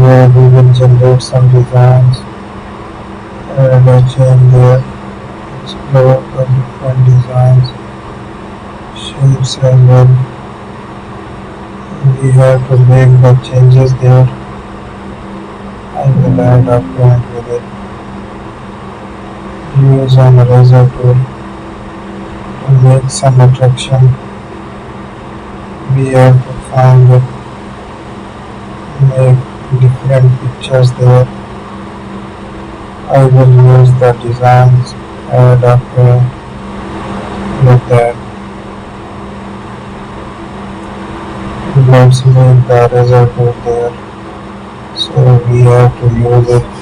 where we will generate some designs, add a chain there, explore the different designs, shapes as well. We have to make the changes there. I will add a point with it. Use an eraser tool to make some attraction. We have to find it, make different pictures there. I will use the designs, add a point with that. Let's make the eraser tool there. So we have to use it